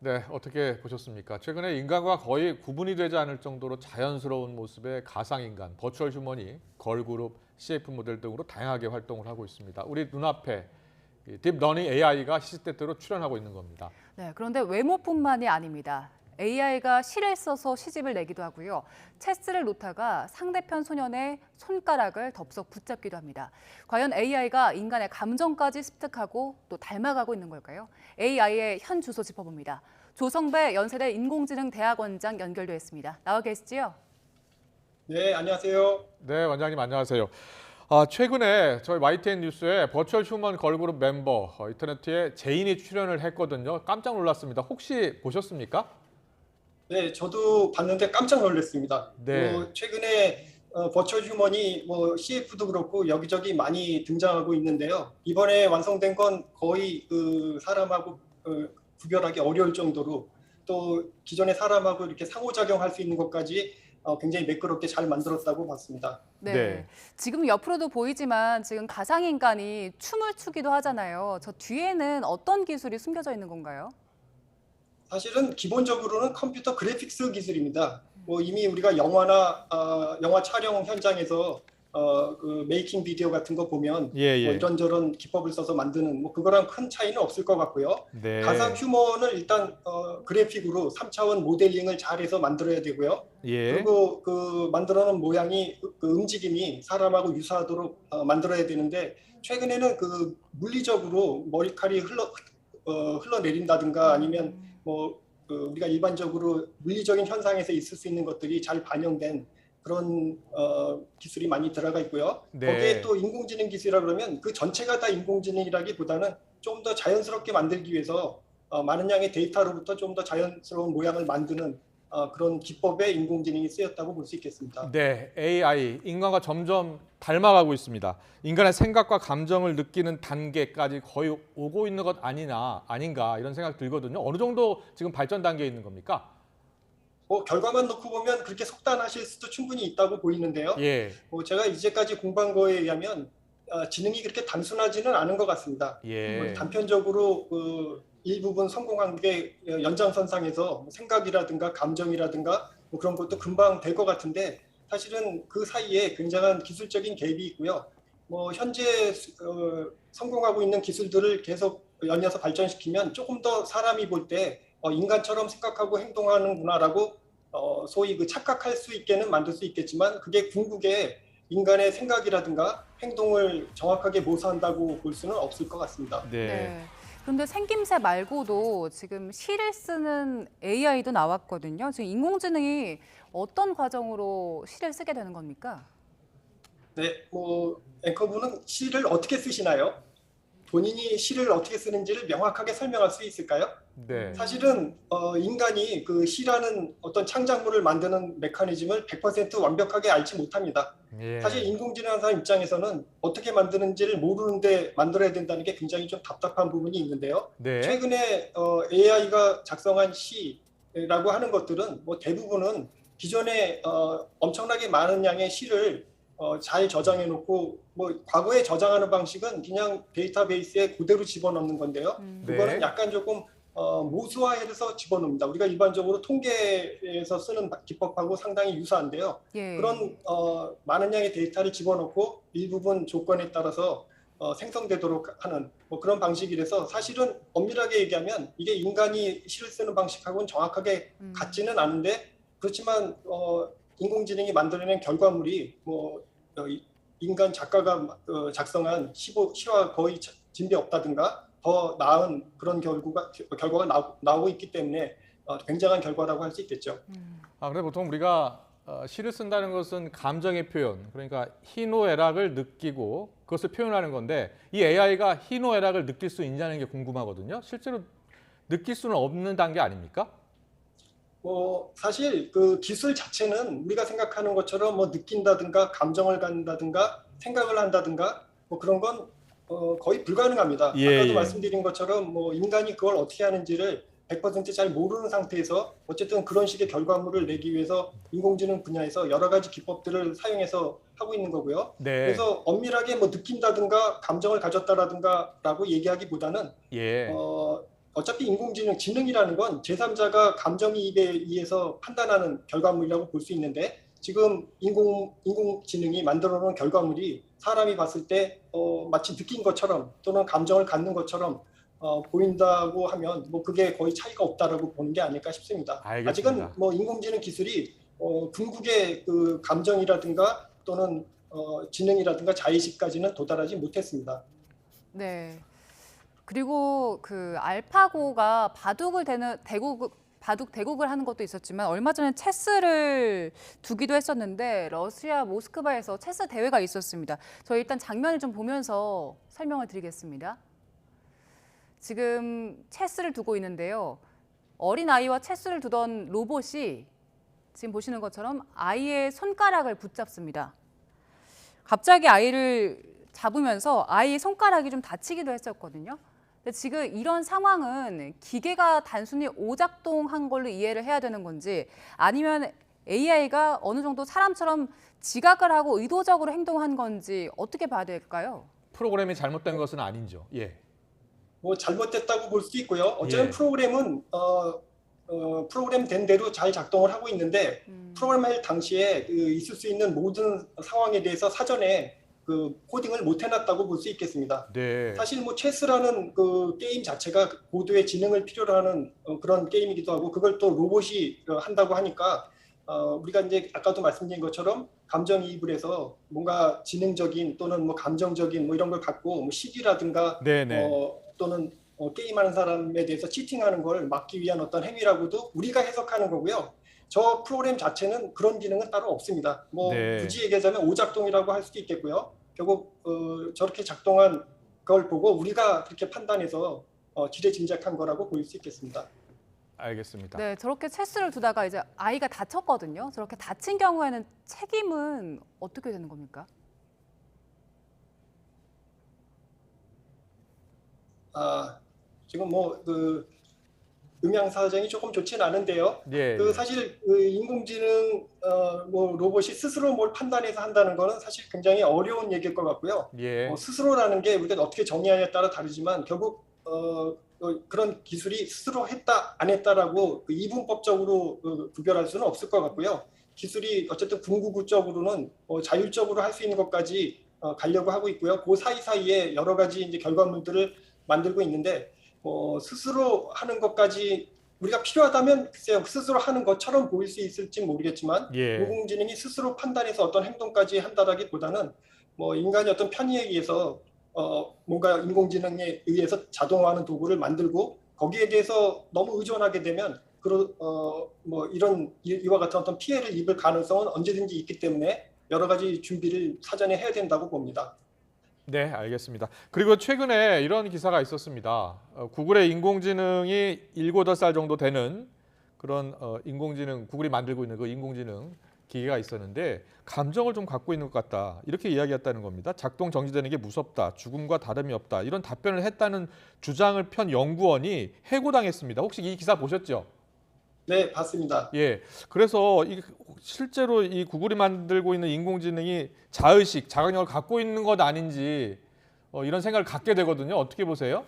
네, 어떻게 보셨습니까? 최근에 인간과 거의 구분이 되지 않을 정도로 자연스러운 모습의 가상인간, 버추얼 휴먼이 걸그룹, CF 모델 등으로 다양하게 활동을 하고 있습니다. 우리 눈앞에 딥러닝 AI가 시시때때로 출연하고 있는 겁니다. 네, 그런데 외모뿐만이 아닙니다. AI가 시를 써서 시집을 내기도 하고요. 체스를 놓다가 상대편 소년의 손가락을 덥석 붙잡기도 합니다. 과연 AI가 인간의 감정까지 습득하고 또 닮아가고 있는 걸까요? AI의 현 주소 짚어봅니다. 조성배 연세대 인공지능 대학원장 연결돼 있습니다. 나와 계시지요? 네, 안녕하세요. 네, 원장님 안녕하세요. 최근에 저희 YTN 뉴스에 버추얼 휴먼 걸그룹 멤버 이터네티의 제인이 출연을 했거든요. 깜짝 놀랐습니다. 혹시 보셨습니까? 네, 저도 봤는데 깜짝 놀랐습니다. 네. 최근에 버추얼 휴먼이 CF도 그렇고 여기저기 많이 등장하고 있는데요. 이번에 완성된 건 거의 그 사람하고 구별하기 어려울 정도로 또 기존의 사람하고 이렇게 상호작용할 수 있는 것까지 굉장히 매끄럽게 잘 만들었다고 봤습니다. 네. 네. 지금 옆으로도 보이지만 지금 가상인간이 춤을 추기도 하잖아요. 저 뒤에는 어떤 기술이 숨겨져 있는 건가요? 사실은 기본적으로는 컴퓨터 그래픽스 기술입니다. 이미 우리가 영화 촬영 현장에서 그 메이킹 비디오 같은 거 보면 예, 예. 이런저런 기법을 써서 만드는 그거랑 큰 차이는 없을 것 같고요. 네. 가상 휴먼을 일단 그래픽으로 3차원 모델링을 잘해서 만들어야 되고요. 예. 그리고 그 만들어 놓은 모양이 그 움직임이 사람하고 유사하도록 만들어야 되는데 최근에는 그 물리적으로 머리칼이 흘러내린다든가 아니면 우리가 일반적으로 물리적인 현상에서 있을 수 있는 것들이 잘 반영된 그런 기술이 많이 들어가 있고요. 네. 거기에 또 인공지능 기술이라 그러면 그 전체가 다 인공지능이라기보다는 좀 더 자연스럽게 만들기 위해서 많은 양의 데이터로부터 좀 더 자연스러운 모양을 만드는 그런 기법에 인공지능이 쓰였다고 볼 수 있겠습니다. 네, AI, 인간과 점점 닮아가고 있습니다. 인간의 생각과 감정을 느끼는 단계까지 거의 오고 있는 것 아닌가 이런 생각 들거든요. 어느 정도 지금 발전 단계에 있는 겁니까? 결과만 놓고 보면 그렇게 속단하실 수도 충분히 있다고 보이는데요. 예, 제가 이제까지 공부한 거에 의하면 지능이 그렇게 단순하지는 않은 것 같습니다. 예. 단편적으로 일부분 성공한 게 연장선상에서 생각이라든가 감정이라든가 그런 것도 금방 될 것 같은데 사실은 그 사이에 굉장한 기술적인 갭이 있고요. 현재 성공하고 있는 기술들을 계속 연이어서 발전시키면 조금 더 사람이 볼 때 인간처럼 생각하고 행동하는구나라고 소위 그 착각할 수 있게는 만들 수 있겠지만 그게 궁극에 인간의 생각이라든가 행동을 정확하게 모사한다고 볼 수는 없을 것 같습니다. 네. 네. 그런데 생김새 말고도 지금 시를 쓰는 AI도 나왔거든요. 지금 인공지능이 어떤 과정으로 시를 쓰게 되는 겁니까? 네, 앵커분은 시를 어떻게 쓰시나요? 본인이 시를 어떻게 쓰는지를 명확하게 설명할 수 있을까요? 네. 사실은 인간이 그 시라는 어떤 창작물을 만드는 메커니즘을 100% 완벽하게 알지 못합니다. 예. 사실 인공지능 사람 입장에서는 어떻게 만드는지를 모르는데 만들어야 된다는 게 굉장히 좀 답답한 부분이 있는데요. 네. 최근에 AI가 작성한 시라고 하는 것들은 대부분은 기존에 엄청나게 많은 양의 시를 잘 저장해 놓고 과거에 저장하는 방식은 그냥 데이터베이스에 그대로 집어넣는 건데요. 그거는 네. 약간 조금 모수화해서 집어넣습니다. 우리가 일반적으로 통계에서 쓰는 기법하고 상당히 유사한데요. 예. 그런 많은 양의 데이터를 집어넣고 일부분 조건에 따라서 생성되도록 하는 그런 방식이라서 사실은 엄밀하게 얘기하면 이게 인간이 시를 쓰는 방식하고는 정확하게 같지는 않은데 그렇지만 인공지능이 만들어낸 결과물이 인간 작가가 작성한 시와 거의 진배 없다든가 더 나은 그런 결과가 나오고 있기 때문에 굉장한 결과라고 할 수 있겠죠. 근데 보통 우리가 시를 쓴다는 것은 감정의 표현, 그러니까 희노애락을 느끼고 그것을 표현하는 건데 이 AI가 희노애락을 느낄 수 있냐는 게 궁금하거든요. 실제로 느낄 수는 없는 단계 아닙니까? 사실 그 기술 자체는 우리가 생각하는 것처럼 느낀다든가 감정을 갖는다든가 생각을 한다든가 그런 건 거의 불가능합니다. 예, 아까도 예. 말씀드린 것처럼 인간이 그걸 어떻게 하는지를 100% 잘 모르는 상태에서 어쨌든 그런 식의 결과물을 내기 위해서 인공지능 분야에서 여러 가지 기법들을 사용해서 하고 있는 거고요. 네. 그래서 엄밀하게 느낀다든가 감정을 가졌다라든가라고 얘기하기보다는 예. 어차피 인공지능 지능이라는 건 제3자가 감정이입에 의해서 판단하는 결과물이라고 볼 수 있는데 지금 인공지능이 만들어 놓은 결과물이 사람이 봤을 때 마치 느낀 것처럼 또는 감정을 갖는 것처럼 보인다고 하면 뭐 그게 거의 차이가 없다라고 보는 게 아닐까 싶습니다. 알겠습니다. 아직은 뭐 인공지능 기술이 궁극의 그 감정이라든가 또는 지능이라든가 자의식까지는 도달하지 못했습니다. 네. 그리고 그 알파고가 바둑 대국을 하는 것도 있었지만 얼마 전에 체스를 두기도 했었는데 러시아 모스크바에서 체스 대회가 있었습니다. 저희 일단 장면을 좀 보면서 설명을 드리겠습니다. 지금 체스를 두고 있는데요. 어린 아이와 체스를 두던 로봇이 지금 보시는 것처럼 아이의 손가락을 붙잡습니다. 갑자기 아이를 잡으면서 아이의 손가락이 좀 다치기도 했었거든요. 근데 지금 이런 상황은 기계가 단순히 오작동한 걸로 이해를 해야 되는 건지 아니면 AI가 어느 정도 사람처럼 지각을 하고 의도적으로 행동한 건지 어떻게 봐야 될까요? 프로그램이 잘못된 것은 아닌죠. 예. 뭐 잘못됐다고 볼 수도 있고요. 어쨌든 예. 프로그램은 프로그램 된 대로 잘 작동을 하고 있는데 프로그램할 당시에 있을 수 있는 모든 상황에 대해서 사전에 그 코딩을 못 해놨다고 볼 수 있겠습니다. 네. 사실 뭐 체스라는 그 게임 자체가 고도의 지능을 필요로 하는 그런 게임이기도 하고 그걸 또 로봇이 한다고 하니까 우리가 이제 아까도 말씀드린 것처럼 감정이입을 해서 뭔가 지능적인 또는 뭐 감정적인 뭐 이런 걸 갖고 뭐 시기라든가 네네. 또는 게임하는 사람에 대해서 치팅하는 걸 막기 위한 어떤 행위라고도 우리가 해석하는 거고요. 저 프로그램 자체는 그런 기능은 따로 없습니다. 뭐 네. 굳이 얘기하자면 오작동이라고 할 수도 있겠고요. 결국 저렇게 작동한 걸 보고 우리가 그렇게 판단해서 지레짐작한 거라고 보일 수 있겠습니다. 알겠습니다. 네, 저렇게 체스를 두다가 이제 아이가 다쳤거든요. 저렇게 다친 경우에는 책임은 어떻게 되는 겁니까? 지금 뭐 그 음향 사정이 조금 좋진 않은데요. 예. 그 사실 그 인공지능 뭐 로봇이 스스로 뭘 판단해서 한다는 거는 사실 굉장히 어려운 얘기일 것 같고요. 예. 스스로라는 게 우리가 어떻게 정의하냐에 따라 다르지만 결국 그런 기술이 스스로 했다 안 했다라고 그 이분법적으로 구별할 수는 없을 것 같고요. 기술이 어쨌든 궁극적으로는 자율적으로 할 수 있는 것까지 가려고 하고 있고요. 그 사이사이에 여러 가지 이제 결과물들을 만들고 있는데 스스로 하는 것까지 우리가 필요하다면 글쎄요, 스스로 하는 것처럼 보일 수 있을지 모르겠지만 예. 인공지능이 스스로 판단해서 어떤 행동까지 한다라기보다는 뭐 인간이 어떤 편의에 의해서 뭔가 인공지능에 의해서 자동화하는 도구를 만들고 거기에 대해서 너무 의존하게 되면 뭐 이와 같은 어떤 피해를 입을 가능성은 언제든지 있기 때문에 여러 가지 준비를 사전에 해야 된다고 봅니다. 네, 알겠습니다. 그리고 최근에 이런 기사가 있었습니다. 구글의 인공지능이 7, 8살 정도 되는 그런 인공지능, 구글이 만들고 있는 그 인공지능 기계가 있었는데 감정을 좀 갖고 있는 것 같다. 이렇게 이야기했다는 겁니다. 작동 정지되는 게 무섭다. 죽음과 다름이 없다. 이런 답변을 했다는 주장을 편 연구원이 해고당했습니다. 혹시 이 기사 보셨죠? 네, 봤습니다. 예. 그래서 실제로 이 구글이 만들고 있는 인공지능이 자의식, 자각력을 갖고 있는 것 아닌지 이런 생각을 갖게 되거든요. 어떻게 보세요?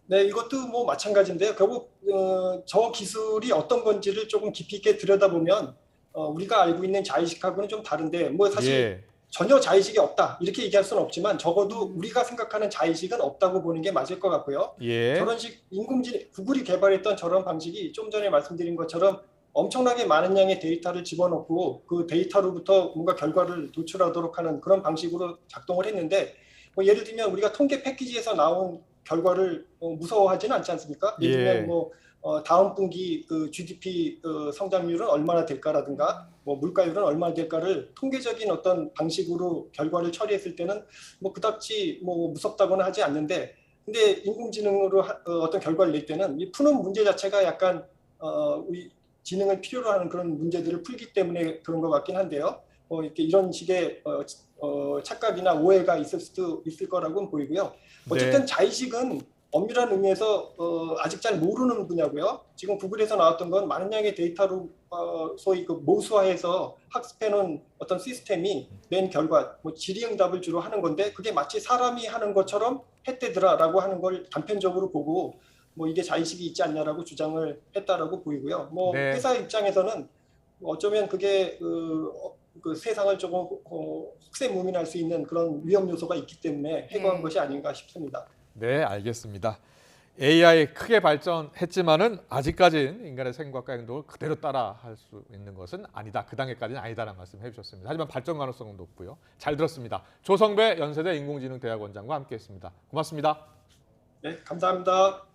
네, 이것도 뭐 마찬가지인데요. 결국 저 기술이 어떤 건지를 조금 깊이 있게 들여다보면 우리가 알고 있는 자의식하고는 좀 다른데 뭐 사실 예. 전혀 자의식이 없다 이렇게 얘기할 수는 없지만 적어도 우리가 생각하는 자의식은 없다고 보는 게 맞을 것 같고요. 예. 저런 식 인공지능 구글이 개발했던 저런 방식이 좀 전에 말씀드린 것처럼 엄청나게 많은 양의 데이터를 집어넣고 그 데이터로부터 뭔가 결과를 도출하도록 하는 그런 방식으로 작동을 했는데 뭐 예를 들면 우리가 통계 패키지에서 나온 결과를 무서워하지는 않지 않습니까? 예를 들면 예. 뭐 다음 분기 그 GDP 성장률은 얼마나 될까라든가 뭐 물가율은 얼마나 될까를 통계적인 어떤 방식으로 결과를 처리했을 때는 뭐 그닥지 뭐 무섭다고는 하지 않는데 근데 인공지능으로 어떤 결과를 낼 때는 이 푸는 문제 자체가 약간 우리 지능을 필요로 하는 그런 문제들을 풀기 때문에 그런 것 같긴 한데요. 이렇게 이런 식의 착각이나 오해가 있을 수도 있을 거라고는 보이고요. 어쨌든 네. 자의식은 엄밀한 의미에서 아직 잘 모르는 분야고요. 지금 구글에서 나왔던 건 많은 양의 데이터로 소위 그 모수화해서 학습해놓은 어떤 시스템이 낸 결과, 뭐 질의응답을 주로 하는 건데 그게 마치 사람이 하는 것처럼 했대더라라고 하는 걸 단편적으로 보고 뭐 이게 자의식이 있지 않냐라고 주장을 했다라고 보이고요. 뭐 네. 회사 입장에서는 어쩌면 그게 그 세상을 조금 혹세무민할 수 있는 그런 위험 요소가 있기 때문에 해고한 네. 것이 아닌가 싶습니다. 네, 알겠습니다. AI 크게 발전했지만은 아직까지는 인간의 생각과 행동을 그대로 따라할 수 있는 것은 아니다. 그 단계까지는 아니다라는 말씀 해주셨습니다. 하지만 발전 가능성은 높고요. 잘 들었습니다. 조성배 연세대 인공지능대학원장과 함께했습니다. 고맙습니다. 네, 감사합니다.